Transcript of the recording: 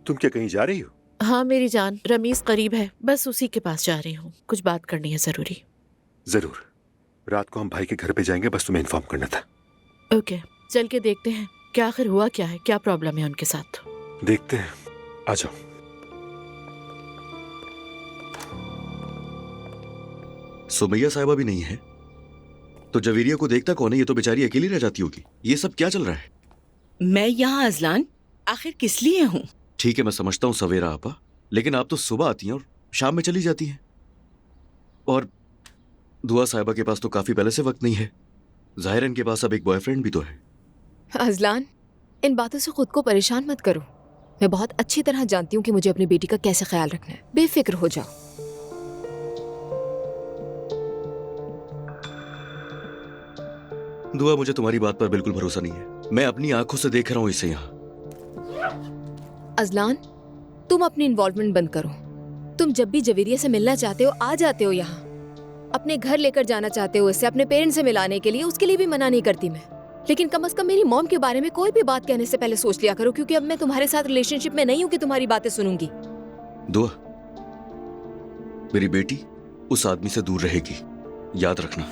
तुम क्या कहीं जा रही हो? हाँ मेरी जान, रमीज करीब है, बस उसी के पास जा रही हूँ। कुछ बात करनी है जरूरी। जरूर। रात को हम भाई के घर पे जाएंगे, बस तुम्हें इन्फॉर्म करना था। ओके, चल के देखते हैं क्या आखिर हुआ क्या है, क्या प्रॉब्लम है उनके साथ। देखते हैं, आ जाओ। सुमैया साहिबा भी नहीं है तो जवेरिया को देखता कौन है? ये तो बेचारी अकेली रह जाती होगी। ये सब क्या चल रहा है? मैं यहाँ अजलान आखिर किस लिए हूँ? ठीक है, मैं समझता हूँ सवेरा आपा, लेकिन आप तो सुबह आती हैं और शाम में चली जाती हैं। और दुआ साहिबा के पास तो काफी पहले से वक्त नहीं है। जाहिर है इनके पास अब एक बॉयफ्रेंड भी तो है। अजलान, इन बातों से खुद को परेशान मत करो। मैं बहुत अच्छी तरह जानती हूँ कि मुझे अपनी बेटी का कैसे ख्याल रखना है। बेफिक्र हो जाओ। दुआ, मुझे तुम्हारी बात पर बिल्कुल भरोसा नहीं है। मैं अपनी आंखों से देख रहा हूँ इसे यहाँ। अजलान, तुम अपनी इन्वॉल्वमेंट बंद करो। तुम जब भी जवेरिया से मिलना चाहते हो आ जाते हो यहाँ। अपने घर लेकर जाना चाहते हो इसे अपने पेरेंट्स से मिलाने के लिए, उसके लिए भी मना नहीं करती मैं। लेकिन कम से कम मेरी मॉम के बारे में कोई भी बात कहने से पहले सोच लिया करो, क्योंकि अब मैं तुम्हारे साथ रिलेशनशिप में नहीं हूँ कि तुम्हारी बातें सुनूंगी। दुआ, मेरी बेटी उस आदमी से दूर रहेगी, याद रखना।